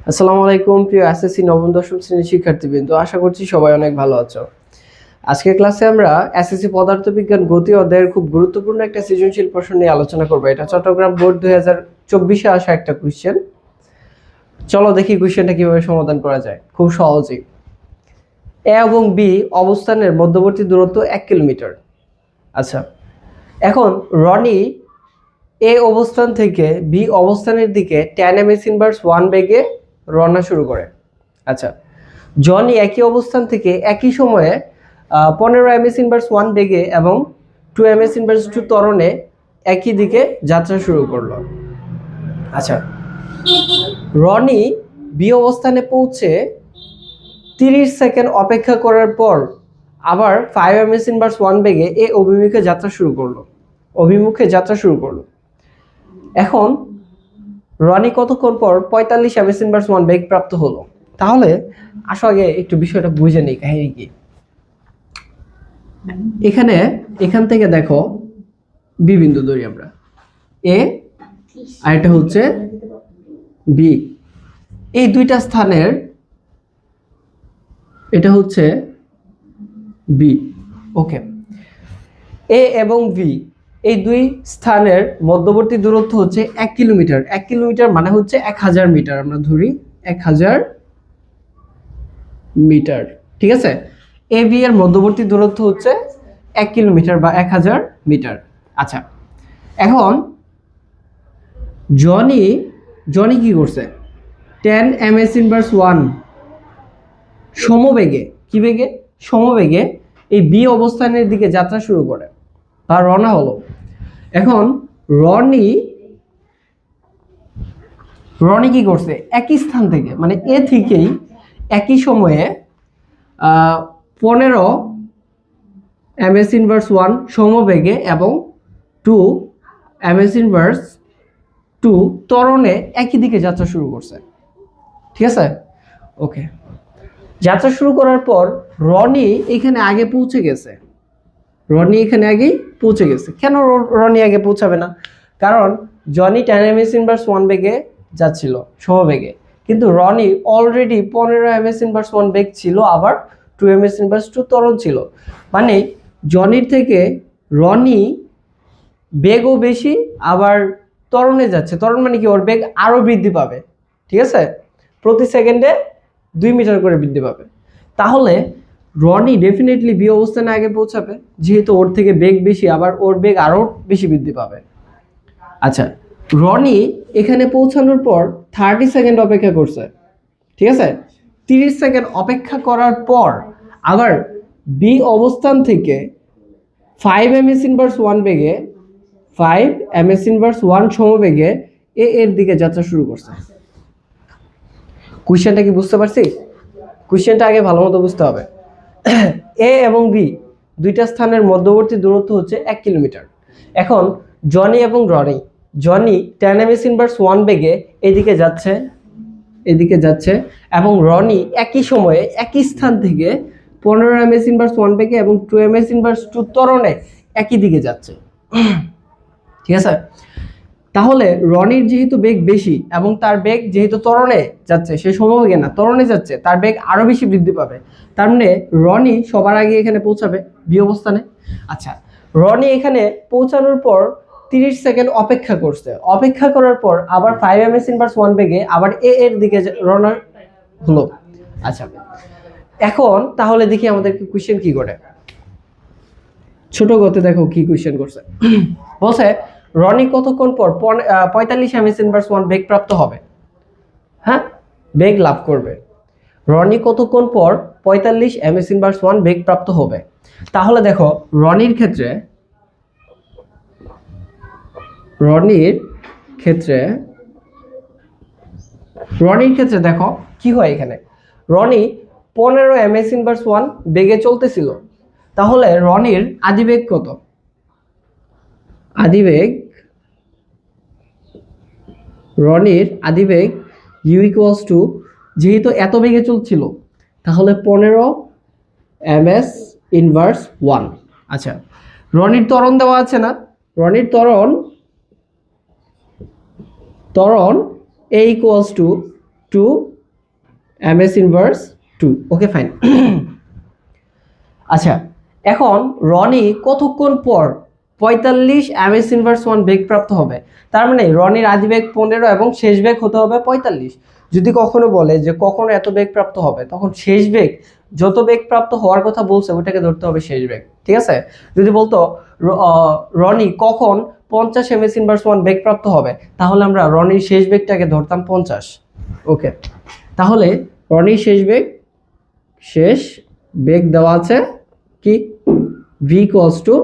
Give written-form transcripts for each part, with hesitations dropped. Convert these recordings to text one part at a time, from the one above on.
আসসালামু আলাইকুম প্রিয় এসএসসি নবম দশম শ্রেণীর শিক্ষার্থীবৃন্দ, আশা করছি সবাই অনেক ভালো আছো। আজকের ক্লাসে আমরা এসএসসি পদার্থবিজ্ঞান গতি অধ্যায়ের খুব গুরুত্বপূর্ণ একটা সৃজনশীল প্রশ্ন নিয়ে আলোচনা করব। এটা চট্টগ্রাম বোর্ড 2024-এ আসা একটা কোশ্চেন। চলো দেখি কোশ্চেনটা কিভাবে সমাধান করা যায়। খুব সহজেই। এ এবং বি অবস্থানের মধ্যবর্তী দূরত্ব 1 কিলোমিটার। আচ্ছা, এখন রনি এ অবস্থান থেকে বি অবস্থানের দিকে 10 ms ইনভার্স 1 বেগে রওনা শুরু করে। আচ্ছা, জনি একই অবস্থান থেকে একই সময়ে 15 ms ইনভার্স 1 বেগে এবং 2 ms ইনভার্স 2 ত্বরণে একই দিকে যাত্রা শুরু করলো। আচ্ছা, রনি বি অবস্থানে পৌঁছে 30 সেকেন্ড অপেক্ষা করার পর আবার 5 ms ইনভার্স 1 বেগে এ অভিমুখে যাত্রা শুরু করলো। এখন রনি কতক্ষণ পর 45 ms ইনভার্স 1 বেগ প্রাপ্ত হলো। তাহলে আসো আগে একটু বিষয়টা বুঝে নিই, কাহিনী কি। এখান থেকে দেখো বি বিন্দু ধরি আমরা, এ আর এটা হচ্ছে বি। এই দুইটা স্থানের, এটা হচ্ছে বি, ওকে। এ এবং বি এই দুই স্থানের মধ্যবর্তী দূরত্ব হচ্ছে 1 কিলোমিটার। 1 কিলোমিটার মানে হচ্ছে 1000 মিটার। আমরা ধরি 1000 মিটার, ঠিক আছে। এ বি এর মধ্যবর্তী দূরত্ব হচ্ছে 1 কিলোমিটার বা 1000 মিটার। আচ্ছা, এখন জনি কি করছে? 10 ms ইনভার্স 1 সমবেগে এই বি অবস্থানের দিকে যাত্রা শুরু করে বা রওনা হলো। এখন রনি কি করছে? একই স্থান থেকে, মানে এ থেকেই একই সময়ে 15 ms ইনভার্স 1 সমবেগে এবং 2 ms ইনভার্স 2 ত্বরণে একই দিকে যাত্রা শুরু করছে, ঠিক আছে, ওকে। যাত্রা শুরু করার পর রনি এখানে আগে পৌঁছে গেছে। কেন রনি আগে পৌঁছাবে না? কারণ জনি 10 ms ইনভার্স 1 বেগে যাচ্ছিল সমবেগে, কিন্তু রনি অলরেডি 15 ms ইনভার্স 1 বেগ ছিল, আবার 2 ms ইনভার্স 2 ত্বরণ ছিল। মানে জনির থেকে রনি বেগও বেশি, আবার ত্বরণে যাচ্ছে। ত্বরণ মানে কি? ওর বেগ আরো বৃদ্ধি পাবে, ঠিক আছে, প্রতি সেকেন্ডে 2 মিটার করে বৃদ্ধি পাবে। তাহলে রনি ডেফিনেটলি বি অবস্থানে আগে পৌঁছাবে, যেহেতু ওর থেকে বেগ বেশি, আবার ওর বেগ আরো বেশি বৃদ্ধি পাবে। আচ্ছা, রনি এখানে পৌঁছানোর পর 30 সেকেন্ড অপেক্ষা করছে, ঠিক আছে। 30 সেকেন্ড অপেক্ষা করার পর আবার বি অবস্থান থেকে 5 ms ইনভার্স 1 বেগে 5 ms ইনভার্স 1 সমবেগে এ এর দিকে যাত্রা শুরু করছে। কোশ্চেনটা কি বুঝতে পারছি? কোশ্চেনটা আগে ভালো মতো বুঝতে হবে। এ এবং বি দুইটা স্থানের মধ্যবর্তী দূরত্ব হচ্ছে 1 কিলোমিটার। এখন জনি এবং জনি 10 ms ইনভার্স 1 বেগে এদিকে যাচ্ছে এবং রনি একই সময়ে একই স্থান থেকে 15 ms ইনভার্স 1 বেগে এবং 2 ms ইনভার্স 2 ত্বরণে একই দিকে যাচ্ছে, ঠিক আছে। তাহলে রনির যেহেতু বেগ বেশি এবং তার বেগ যেহেতু ত্বরণে যাচ্ছে, সে সমবেগে না, ত্বরণে যাচ্ছে, তার বেগ আরো বেশি বৃদ্ধি পাবে। তার মানে রনি সবার আগে এখানে পৌঁছাবে বি অবস্থানে। আচ্ছা, রনি এখানে পৌঁছানোর পর 30 সেকেন্ড অপেক্ষা করছে। অপেক্ষা করার পর আবার 5 ms ইনভার্স 1 বেগে আবার এ এর দিকে রওনা হলো। আচ্ছা, এখন তাহলে দেখি আমাদেরকে কোশ্চেন কি করে। ছোট গতে দেখো কি কোশ্চেন করছে। বলছে রনি কতক্ষণ পর 45 ms ইনভার্স 1 বেগ প্রাপ্ত হবে, হ্যাঁ, বেগ লাভ করবে। রনি কতক্ষণ পর 45 ms ইনভার্স 1 বেগ প্রাপ্ত হবে। তাহলে দেখো রনির ক্ষেত্রে দেখো কি হয়। এখানে রনি 15 ms ইনভার্স 1 বেগে চলতেছিল। তাহলে রনির আদিবেগ কত? রনির আদিবেগ u ইকুয়ালস টু, যেহেতু এত বেগে চলছিল, তাহলে 15 ms ইনভার্স 1। আচ্ছা, রনির ত্বরণ দেওয়া আছে না? রনির ত্বরণ a equals to 2 ms inverse 2। Okay fine. আচ্ছা, এখন রনি কতক্ষণ পর 45 ms ইনভার্স 1 বেগ প্রাপ্ত হবে? তার মানে রনির আদি বেগ 15 এবং শেষ বেগ হতে হবে 45। যদি কখনো বলে যে কখনো এত বেগ প্রাপ্ত হবে, তখন শেষ বেগ যত বেগ প্রাপ্ত হওয়ার কথা বলছে ওটাকে ধরতে হবে শেষ বেগ, ঠিক আছে? যদি বলতো রনি কখন 50 ms ইনভার্স 1 বেগ প্রাপ্ত হবে, তাহলে আমরা রনির শেষ বেগটাকে ধরতাম 50। ওকে, তাহলে রনির শেষ বেগ দেওয়া আছে কি v equals to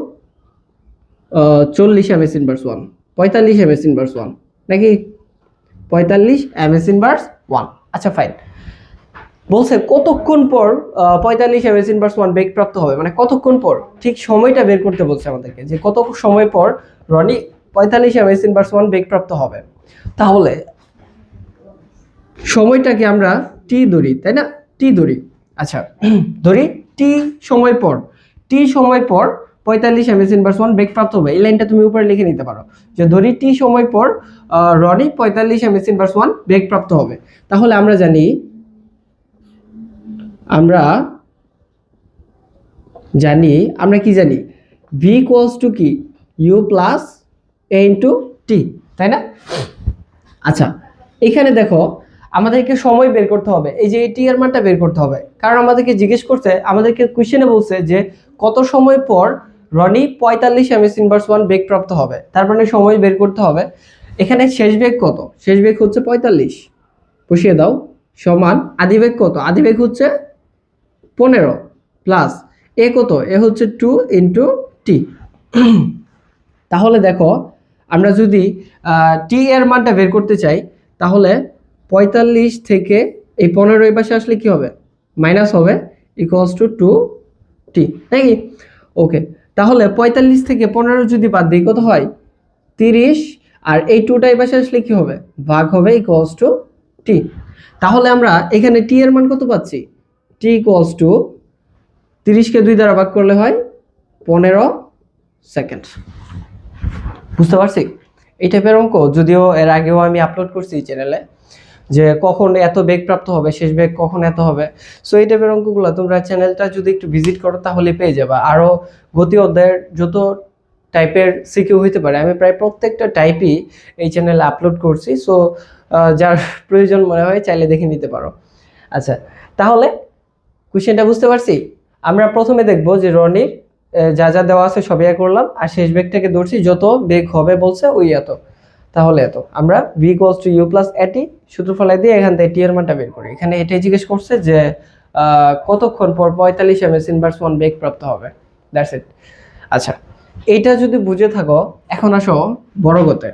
40 ms inverse 1, 45 ms inverse 1 নাকি 45 ms ইনভার্স 1। আচ্ছা ফাইন, বলছে কতক্ষণ পর 45 ms ইনভার্স 1 বেগ প্রাপ্ত হবে, মানে কতক্ষণ পর, ঠিক সময়টা বের করতে বলছে আমাদেরকে যে কত সময় পর রনি 45 ms ইনভার্স 1 বেগ প্রাপ্ত হবে। তাহলে সময়টাকে আমরা টি ধরি, তাই না? টি ধরি। আচ্ছা ধরি টি সময় পর 45 ms ইনভার্স 1 বেগ প্রাপ্ত হবে। এই লাইনটা তুমি উপরে লিখে নিতে পারো যে ধরি টি সময় পর রনি 45 ms ইনভার্স 1 বেগ প্রাপ্ত হবে। তাহলে আমরা জানি কি জানি v ইকুয়ালস টু কি u plus a into T, তাই না? আচ্ছা এখানে দেখো আমাদেরকে সময় বের করতে হবে, এই যে টি এর মানটা বের করতে হবে, কারণ আমাদেরকে জিজ্ঞেস করছে, আমাদেরকে কোশ্চেনে বলছে যে কত সময় পর রনি 45 ms ইনভার্স 1 বেগ প্রাপ্ত হবে, তার মানে সময় বের করতে হবে। এখানে শেষ বেগ কত? শেষ বেগ হচ্ছে 45, বসিয়ে দাও, সমান আদি বেগ কত? আদি বেগ হচ্ছে 15 প্লাস এ কত? এ হচ্ছে 2 ইন্টু টি। তাহলে দেখো আমরা যদি টি এর মানটা বের করতে চাই, তাহলে 45 থেকে এই 15 এই পাশে আসলে কি হবে? মাইনাস হবে, ইকুয়ালস টু 2t, নাকি? ওকে, তাহলে 45 থেকে 15 যদি বাদ দিই কত হয়? 30, আর এই 2টা এই পাশে আসলে কি হবে? ভাগ হবে, ইকুয়ালস টু t। তাহলে আমরা এখানে t এর মান কত পাচ্ছি? t ইকুয়ালস টু 30 কে 2 দ্বারা ভাগ করলে হয় 15 সেকেন্ড। বুঝতে পারছি? এই টাইপের অঙ্ক যদিও এর আগেও আমি আপলোড করছি চ্যানেলে, যে কখন এত বেগ প্রাপ্ত হবে, শেষ বেগ কখন এত হবে। সো এই টাইপের অঙ্কগুলো তোমরা চ্যানেলটা যদি একটু ভিজিট করো তাহলে পেয়ে যাবে। আরও গতি অধ্যায়ের যত টাইপের সিকিউ হইতে পারে আমি প্রায় প্রত্যেকটা টাইপই এই চ্যানেলে আপলোড করছি। সো যার প্রয়োজন মনে হয় চাইলে দেখে নিতে পারো। আচ্ছা, তাহলে কোশ্চেনটা বুঝতে পারছি। আমরা প্রথমে দেখব যে রনির যা যা দেওয়া আছে সবই করলাম, আর শেষ বেগটাকে ধরছি যত বেগ হবে বলছে ওই এত, তাহলে এত। আমরা v equals to u plus এটি সূত্র ফলাই দিয়ে এখান থেকে টি এর মানটা বের করি। এখানে এটাই জিজ্ঞেস করছে যে কতক্ষণ পর 45 ms ইনভার্স 1 বেগ প্রাপ্ত হবে, দ্যাটস ইট। আচ্ছা, এটা যদি বুঝে থাকো, এখন আসো বড় গতে।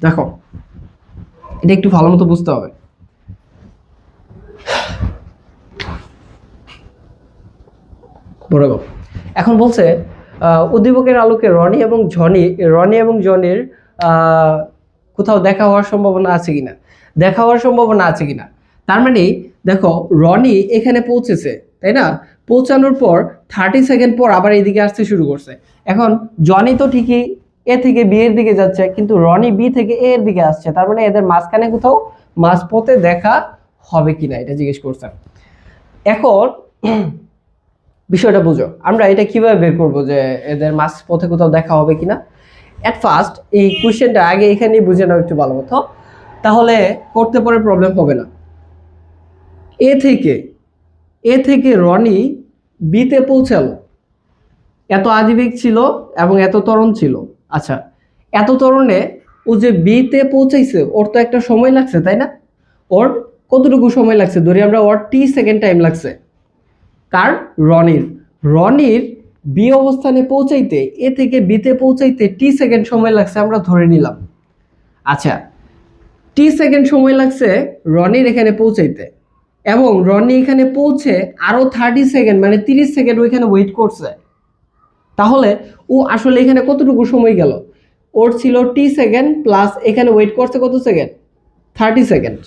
দেখো এটা একটু ভালো মতো বুঝতে হবে। বড় গো, এখন বলছে উদ্দীপকের আলোকে রনি এবং জনির কোথাও দেখা হওয়ার সম্ভাবনা আছে কিনা। তার মানে দেখো রনি এখানে পৌঁছেছে, তাই না? পৌঁছানোর পর 30 সেকেন্ড পর আবার এইদিকে আসতে শুরু করছে। এখন জনি তো ঠিকই এ থেকে বি এর দিকে যাচ্ছে, কিন্তু রনি বি থেকে এ এর দিকে আসছে, তার মানে এদের মাঝখানে কোথাও মাঝপথে দেখা হবে কিনা এটা জিজ্ঞেস করছে। এখন বিষয়টা বুঝো, আমরা এটা কিভাবে বের করব যে এদের মাঝ পথে কোথাও দেখা হবে কিনা। এট ফার্স্ট এই কোশ্চেনটা আগে এখানেই বুঝে নাও একটু ভালো মতো, তাহলে করতে পরে প্রবলেম হবে না। এ থেকে রনি বিতে পৌঁছালো, এত আদিবেগ ছিল এবং এত ত্বরণ ছিল। আচ্ছা, এত ত্বরণে ও যে বিতে পৌঁছাইছে ওর তো একটা সময় লাগছে, তাই না? ওর কতটুকু সময় লাগছে ধরি আমরা, ওর টি সেকেন্ড টাইম লাগছে। কার? রনির বি অবস্থানে পৌঁছাইতে, এ থেকে বিতে পৌঁছাইতে টি সেকেন্ড সময় লাগছে আমরা ধরে নিলাম। আচ্ছা, টি সেকেন্ড সময় লাগছে রনির এখানে পৌঁছাইতে, এবং রনি এখানে পৌঁছে আরো 30 সেকেন্ড মানে 30 সেকেন্ড ওইখানে ওয়েট করছে। তাহলে ও আসলে এখানে কতটুকু সময় গেল? ওর ছিল টি সেকেন্ড প্লাস এখানে ওয়েট করছে কত সেকেন্ড? 30 সেকেন্ড,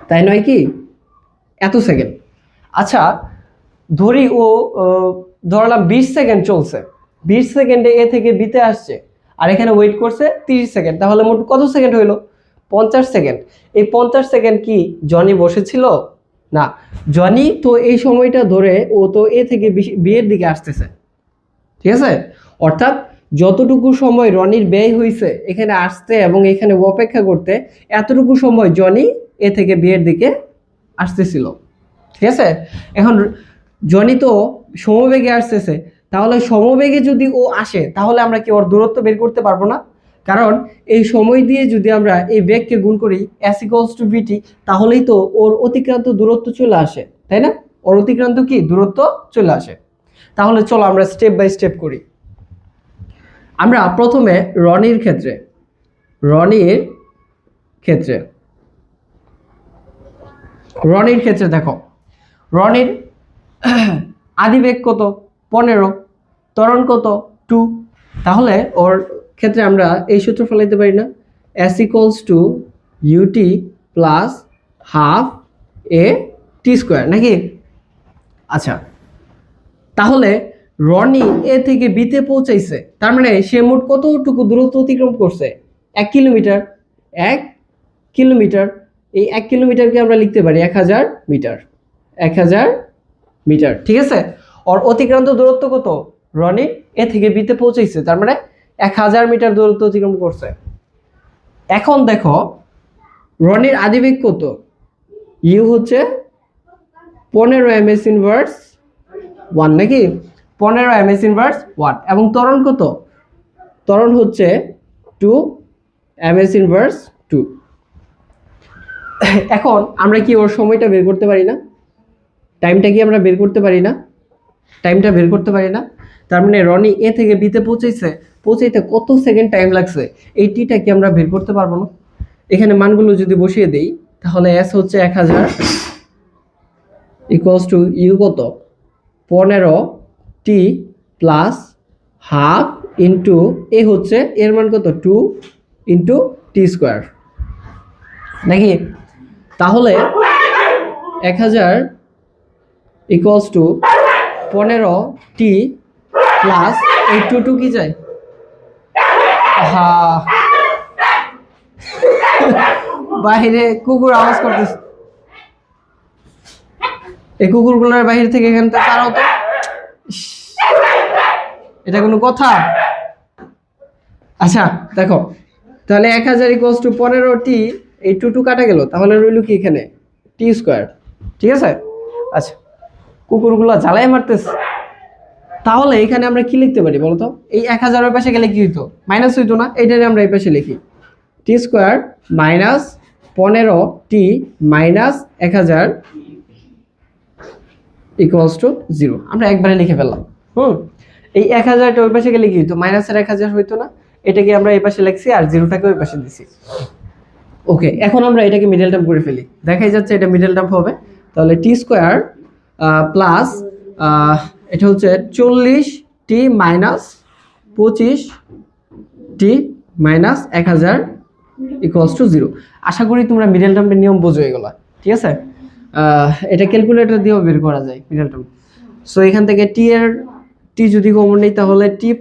তাই নয় কি? এত সেকেন্ড। আচ্ছা, ধরি ও ধরলাম 20 সেকেন্ড চলছে, 20 সেকেন্ডে এ থেকে বিতে আসছে আর এখানে ওয়েট করছে 30 সেকেন্ড, তাহলে মোট কত সেকেন্ড হইলো? 50 সেকেন্ড। এই 50 সেকেন্ড কি জনি বসেছিল? না, জনি তো এই সময়টা ধরে ও তো এ থেকে বি এর দিকে আসতেছে, ঠিক আছে? অর্থাৎ যতটুকু সময় রনির ব্যয় হয়েছে এখানে আসতে এবং এখানে অপেক্ষা করতে, এতটুকু সময় জনি এ থেকে বি এর দিকে আসতেছিল, ঠিক আছে? এখন জনি তো সমবেগে আসতেছে, তাহলে সমবেগে যদি ও আসে তাহলে আমরা কি ওর দূরত্ব বের করতে পারবো না? কারণ এই সময় দিয়ে যদি আমরা এই বেগকে গুণ করি s = vt, তাহলেই তো ওর অতিক্রান্ত দূরত্ব চলে আসে, তাই না? ওর অতিক্রান্ত কি দূরত্ব চলে আসে। তাহলে চলো আমরা স্টেপ বাই স্টেপ করি। আমরা প্রথমে রনির ক্ষেত্রে দেখো, রনির আদিবেগ কত? 15, ত্বরণ কত? 2। তাহলে ওর ক্ষেত্রে আমরা এই সূত্র ফলাইতে পারি না, s = ut + ½ a t², নাকি? আচ্ছা, তাহলে রনি এ থেকে বিতে পৌঁছাইছে, তার মানে সে মোট কতটুকু দূরত্ব অতিক্রম করছে? 1 কিলোমিটার। 1 কিলোমিটার, এই 1 কিলোমিটারকে আমরা লিখতে পারি 1000 মিটার। 1000 মিটার, ঠিক আছে? আর অতিক্রান্ত দূরত্ব কত? রনি এ থেকে বিতে পৌঁছাইছে, তার মানে 1000 মিটার দূরত্ব অতিক্রম করছে। এখন দেখো রনির আদিবেগ কত? ইউ হচ্ছে 15 ms⁻1, নাকি? 15 ms⁻1। এবং ত্বরণ কত? ত্বরণ হচ্ছে 2 ms⁻2। এখন আমরা কি ওর সময়টা বের করতে পারি না? টাইমটা কি আমরা বের করতে পারি না? টাইমটা বের করতে পারি না? তার মানে রনি এ থেকে বিতে পৌঁছাইতে কত সেকেন্ড টাইম লাগছে, এই টিটা কি আমরা বের করতে পারবো না? এখানে মানগুলো যদি বসিয়ে দেই তাহলে s হচ্ছে 1000 = ইউ কত? 15t + ½ ইন্টু এ হচ্ছে এর মান কত? 2 ইন্টু t², নাকি? তাহলে 1000 = 15t প্লাস এই 2 কি যায়? বাহিরে কুকুর আওয়াজ করতেছে, এই কুকুরগুলোর বাহির থেকে এখান থেকে তারাও তো, এটা কোনো কথা? আচ্ছা দেখো, তাহলে 1000 = 15t, এই 2 কাটা গেল, তাহলে রইল কি এখানে? t², ঠিক আছে? আচ্ছা, কুকুরগুলো জ্বালায় মারতেছে। তাহলে এখানে আমরা কি লিখতে পারি বলতো? এই 1000 এর পাশে গেলে কি হইতো? মাইনাস হইতো না? এইটারে আমরা এই পাশে লিখি t² - 15t - 1000 = 0। আমরা একবারে লিখে ফেললাম। এই 1000টা ওই পাশে গেলে কি হইতো? মাইনাসের 1000 হইতো না? এটাকে আমরা এই পাশে লিখছি আর 0টাকে ওই পাশে দিছি। ওকে, এখন আমরা এটাকে মিডল টার্ম করে ফেলি। দেখাই যাচ্ছে এটা মিডল টার্ম হবে। তাহলে t² প্লাস এটা হচ্ছে 40t - 25t - 1000 = 0। আশা করি তোমরা মিডল টার্মের নিয়ম বুঝো এগুলা, ঠিক আছে? এটা ক্যালকুলেটর দিয়েও বের করা যায় মিডল টার্ম। সো এখান থেকে টি যদি কমন নিই তাহলে t +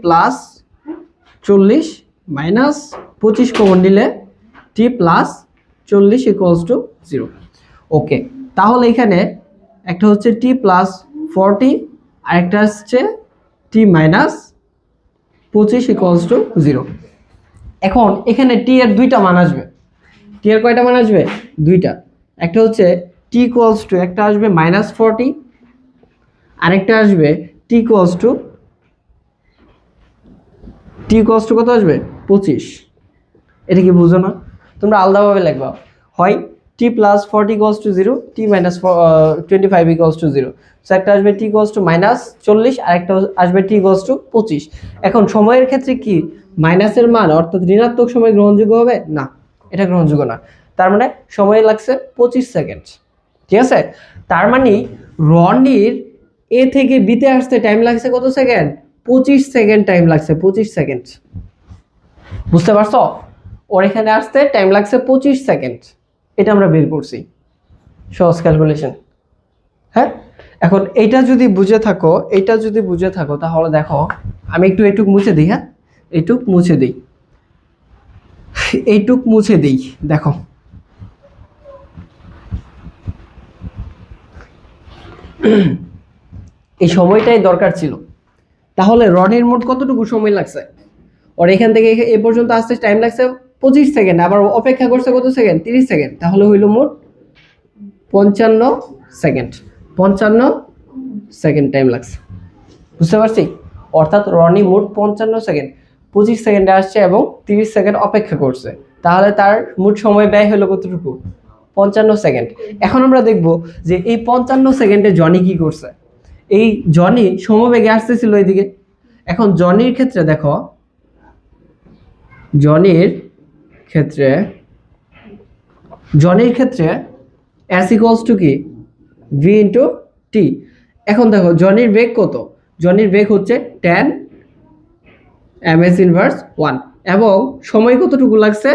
40 - 25 কমন নিলে t + 40 = 0। ওকে, তাহলে এখানে একটা হচ্ছে t + 40 আর একটা হচ্ছে t - 25 = 0। এখন এখানে t এর দুইটা মান আসবে। t এর কয়টা মান আসবে? দুইটা। একটা হচ্ছে t = একটা আসবে -40 আর একটা আসবে t কত আসবে? 25। এটা কি বুঝো না? তোমরা আলাদাভাবে লিখবা, হয় t + 40 = 0, t - 25 = 0। সো একটা আসবে t -40 আর একটা আসবে t 25। এখন সময়ের ক্ষেত্রে কি মাইনাসের মান অর্থাৎ ঋণাত্মক সময় গ্রহণযোগ্য হবে না? এটা গ্রহণযোগ্য না। তার মানে সময় লাগছে 25 সেকেন্ড, ঠিক আছে? তার মানে রনির এ থেকে বিতে আসতে টাইম লাগছে কত সেকেন্ড? 25 সেকেন্ড টাইম লাগছে। 25 সেকেন্ড, বুঝতে পারছো? ওর এখানে আসতে টাইম লাগছে 25 সেকেন্ড। এটা আমরা বের করছি, সহজ ক্যালকুলেশন। হ্যাঁ, এখন এটা যদি বুঝে থাকো তাহলে দেখো আমি একটু এইটুক মুছে দিই। হ্যাঁ, এইটুক মুছে দিই। এইটুক মুছে দিই, দেখো এই সময়টাই দরকার ছিল। তাহলে রনির মোট কতটুকু সময় লাগছে? ওর এখান থেকে এ পর্যন্ত আসতে টাইম লাগছে 25 সেকেন্ড, আবার অপেক্ষা করছে কত সেকেন্ড? 30 সেকেন্ড। তাহলে হইল মোট 55 সেকেন্ড। 55 সেকেন্ড টাইম লাগছে, বুঝতে পারছি? অর্থাৎ রনি মোট 55 সেকেন্ড 25 সেকেন্ডে আসছে এবং 30 সেকেন্ড অপেক্ষা করছে। তাহলে তার মোট সময় ব্যয় হলো কতটুকু? 55 সেকেন্ড। এখন আমরা দেখব যে এই 55 সেকেন্ডে জনি কি করছে। এই জনি সমবেগে আসতেছিল এইদিকে। এখন জনির ক্ষেত্রে দেখো, জনির ক্ষেত্রে s ইকুয়ালস টু কি? v into T. এখন দেখো জনির বেগ কত? জনির বেগ হচ্ছে 10 ms ইনভার্স 1 এবং সময় কতটুকু লাগছে?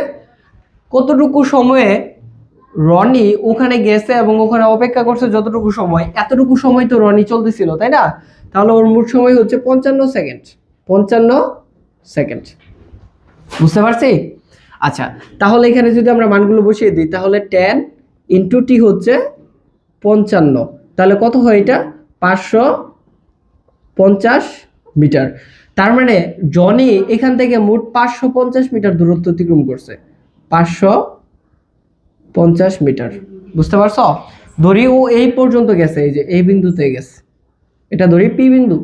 কতটুকু সময়ে রনি ওখানে গেছে এবং ওখানে অপেক্ষা করছে যতটুকু সময়, এতটুকু সময় তো রনি চলতেছিল, তাই না? তাহলে ওর মোট সময় হচ্ছে 55 সেকেন্ড। 55 সেকেন্ড, বুঝতে পারছি? আচ্ছা, তাহলে এখানে যদি আমরা মানগুলো বসিয়ে দিই, তাহলে 10 ইন্টু টি হচ্ছে 55, তাহলে কত হয় এটা? 550 মিটার। তার মানে জনি এখান থেকে মোট 550 মিটার দূরত্ব অতিক্রম করছে। 550 মিটার, বুঝতে পারছো? ধরি ও এই পর্যন্ত গেছে, এই যে এই বিন্দুতে গেছে, এটা ধরি পি বিন্দু,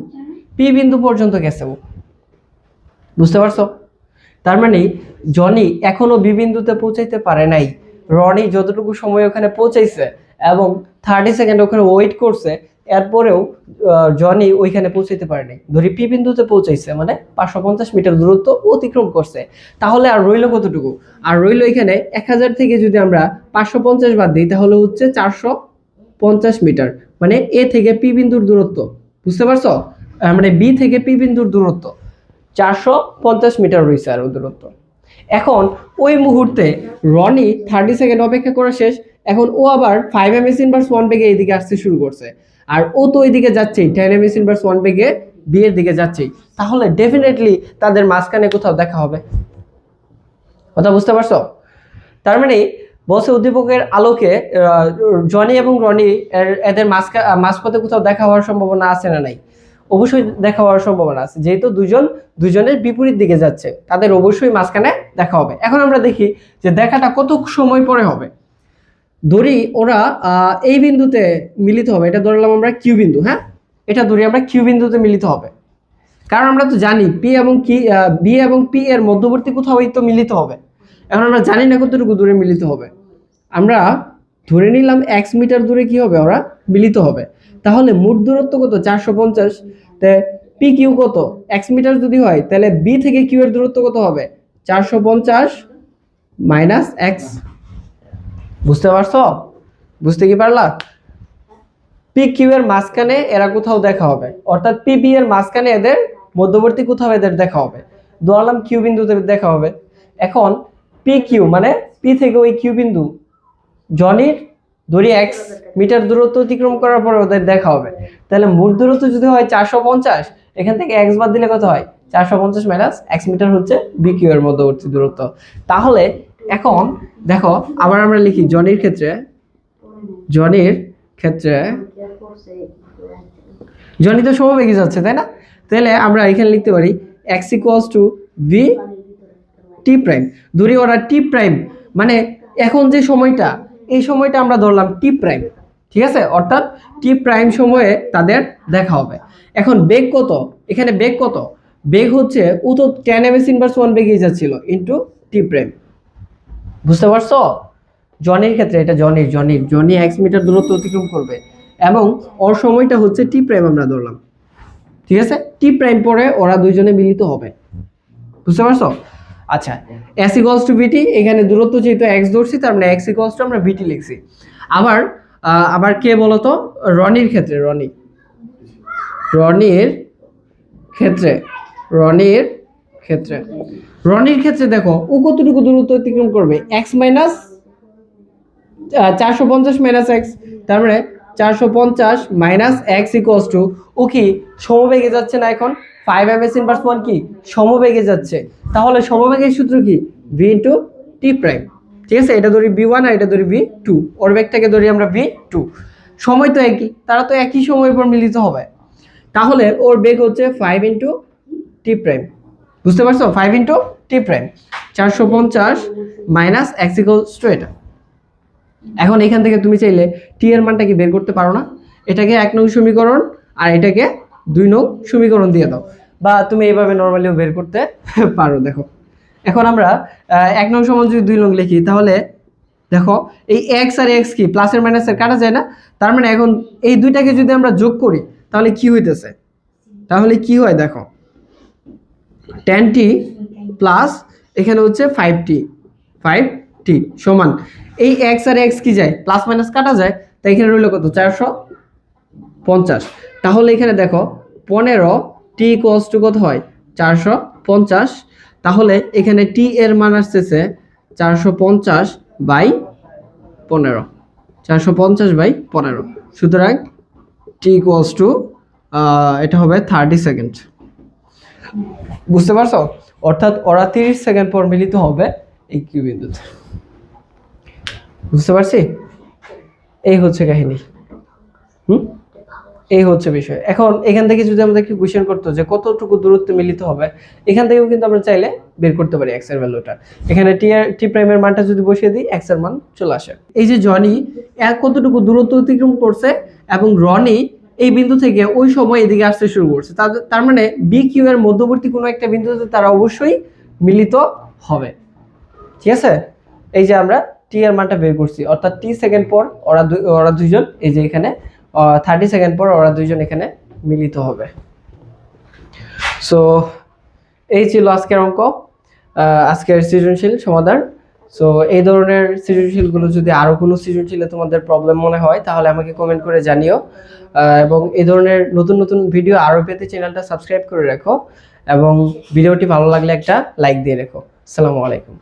পি বিন্দু পর্যন্ত গেছে ও, বুঝতে পারছো? তার মানে জনি এখনো বি বিন্দুতে পৌঁছাইতে পারে নাই। রনি যতটুকু সময় ওখানে পৌঁছাইছে এবং 30 সেকেন্ড ওখানে ওয়েট করছে, এরপরেও জনি ওইখানে পৌঁছাইতে পারে নাই। ধরি পি বিন্দুতে পৌঁছাইছে মানে 550 মিটার দূরত্ব অতিক্রম করছে। তাহলে আর রইল কতটুকু? আর রইল এখানে 1000 থেকে যদি আমরা 550 বাদ দিই, তাহলে হচ্ছে 450 মিটার, মানে এ থেকে পি বিন্দুর দূরত্ব, বুঝতে পারছো? মানে বি থেকে পি বিন্দুর দূরত্ব 450 মিটার রয়েছে আর দূরত্ব। এখন ওই মুহূর্তে রনি 30 সেকেন্ড অপেক্ষা করা শেষ। এখন ও আবার 5 ms ইনভার্স 1 বেগে এইদিকে আসতে শুরু করছে, আর ও তো ওইদিকে যাচ্ছেই 10 ms ইনভার্স 1 বেগে বি এর দিকে যাচ্ছেই। তাহলে ডেফিনেটলি তাদের মাঝখানে কোথাও দেখা হবে, কথা বুঝতে পারছো? তার মানে বলছে উদ্দীপকের আলোকে জনি এবং রনি এদের মাঝপথে কোথাও দেখা হওয়ার সম্ভাবনা আছে না নাই? অবশ্যই দেখা হওয়ার সম্ভাবনা আছে, যেহেতু দুজনের বিপরীত দিকে যাচ্ছে, তাদের অবশ্যই মাঝখানে দেখা হবে। এখন আমরা দেখি যে দেখাটা কত সময় পরে হবে। ধরি ওরা এই বিন্দুতে মিলিত হবে, এটা ধরলাম আমরা কিউ বিন্দু, হ্যাঁ, এটা ধরি আমরা কিউ বিন্দুতে মিলিত হবে, কারণ আমরা তো জানি পি এবং বি এবং পি এর মধ্যবর্তী কোথাও তো মিলিত হবে। এখন আমরা জানি না কতটুকু দূরে মিলিত হবে, আমরা ধরে নিলাম এক্স মিটার দূরে কি হবে, ওরা মিলিত হবে। তাহলে মোট দূরত্ব কত? 450। পি কিউ কত? এক্স মিটার যদি হয়, তাহলে বি থেকে কিউ এর দূরত্ব কত হবে? 450 মাইনাস এক্স। বুঝতে পারছো? বুঝতে কি পারলা? পি কিউ এর মাঝখানে এরা কোথাও দেখা হবে, অর্থাৎ পি বি এর মাঝখানে এদের মধ্যবর্তী কোথাও এদের দেখা হবে। ধরলাম কিউ বিন্দুতে দেখা হবে। এখন পি কিউ মানে পি থেকে ওই কিউ বিন্দু জনির ধরি এক্স মিটার দূরত্ব অতিক্রম করার পরে ওদের দেখা হবে। তাহলে মোট দূরত্ব যদি হয় 450, এখান থেকে এক্স বাদ দিলে কত হয়? 450 মাইনাস এক্স মিটার হচ্ছে বি কিউ এর মধ্যবর্তী দূরত্ব। তাহলে এখন দেখো আবার আমরা লিখি জনির ক্ষেত্রে জনি তো সমবেগে যাচ্ছে, তাই না? তাহলে আমরা এখানে লিখতে পারি x equals to V T prime. ধরি ওরা টি প্রাইম মানে এখন যে সময়টা, এই সময়টা আমরা ধরলাম টি প্রাইম, ঠিক আছে? অর্থাৎ টি প্রাইম সময়ে তাদের দেখা হবে। এখন বেগ কত? এখানে বেগ কত? বেগ হচ্ছে ও তো 10 ms ইনভার্স 1 বেগেই যাচ্ছিল ইনটু টি প্রাইম, বুঝতে পারছো? জনির ক্ষেত্রে এটা জনি এক্স মিটার দূরত্ব অতিক্রম করবে এবং ওর সময়টা হচ্ছে টি প্রাইম আমরা ধরলাম, ঠিক আছে? টি প্রাইম পরে ওরা দুইজনে মিলিত হবে, বুঝতে পারছো? আচ্ছা, s ইকুয়ালস টু vt, এখানে দূরত্ব যেহেতু x ধরছি, তার মানে x ইকুয়ালস টু আমরা vt লিখছি। আবার কে বলতো? রনির ক্ষেত্রে রনির ক্ষেত্রে দেখো ও কতটুকু দূরত্ব অতিক্রম করবে? x মাইনাস 450 মাইনাস এক্স, তার মানে 450 মাইনাস এক্স ইকুয়ালস টু ও কি সমবেগে যাচ্ছে না এখন 5ms ইনভার্স 1 কি সমবেগে যাচ্ছে, তাহলে সমবেগের সূত্র কি v ইনটু টি প্রাইম। ঠিক আছে, এটা ধরি v1 আর এটা ধরি v2, ওর বেগটাকে ধরি আমরা v2। সময় তো একই, তারা তো একই সময়ের পর মিলিত হবে, তাহলে ওর বেগ হচ্ছে 5 ইনটু টি প্রাইম। বুঝতে পারছো, 5 into T prime 450 minus x equals to এটা। এখন এখান থেকে তুমি চাইলে টি এর মানটা কি বের করতে পারো না, এটাকে 1 নং সমীকরণ আর এটাকে 2 নং সমীকরণ দিয়ে দাও, বা তুমি এইভাবে নরমালিও বের করতে পারো। দেখো এখন আমরা 1 নং সমান যদি 2 নং লিখি, তাহলে দেখো এই x আর x কি প্লাসের মাইনাসের কাটা যায় না, তার মানে এখন এই দুইটাকে যদি আমরা যোগ করি তাহলে কি হইতেছে, তাহলে কি হয় দেখো 10t প্লাস এখানে হচ্ছে 5t সমান এই x আর x কি যায় প্লাস মাইনাস কাটা যায়, তাই এখানে রইল কত 450। তাহলে এখানে দেখো 15t ইকুয়ালস টু কত হয় 450, তাহলে এখানে t এর মান আসছে 450/15, 450/15, সুতরাং t ইকুয়ালস টু এটা হবে 30 সেকেন্ড। বুঝতে পারছো, অর্থাৎ ওরা 30 সেকেন্ড পর মিলিত হবে এই কিউ বিন্দুতে। বুঝতে পারছি, এই হচ্ছে কাহিনী। এই হচ্ছে বিষয়। এখন এখান থেকে যদি আমাদের কি কোশ্চেন করতো যে কতটুকু দূরত্বে মিলিত হবে, এখান থেকেও কিন্তু আমরা চাইলে বের করতে পারি x এর ভ্যালুটা। এখানে টি প্রাইমের মানটা যদি বসিয়ে দিই x এর মান চলে আসে। এই যে জনি কতটুকু দূরত্ব অতিক্রম করছে এবং রনি এই বিন্দু থেকে ওই সময় এদিকে আসতে শুরু করছে, তার মানে বি কিউ এর মধ্যবর্তী কোনো একটা বিন্দুতে তারা অবশ্যই মিলিত হবে। ঠিক আছে, এই যে আমরা টি এর মানটা বের করছি, অর্থাৎ টি সেকেন্ড পর ওরা দুইজন এই যে এখানে 30 সেকেন্ড পর ওরা দুইজন এখানে মিলিত হবে। সো এই ছিল আজকের অঙ্ক, আজকের সৃজনশীল সমাধান। সো এই ধরনের সৃজনশীলগুলো যদি আরো কোনো সৃজনশীলে তোমাদের প্রবলেম মনে হয় তাহলে আমাকে কমেন্ট করে জানিও, এবং এই ধরনের নতুন নতুন ভিডিও আরো পেতে চ্যানেলটা সাবস্ক্রাইব করে রাখো, এবং ভিডিওটি ভালো লাগলে একটা লাইক দিয়ে রেখো। আসসালামু আলাইকুম।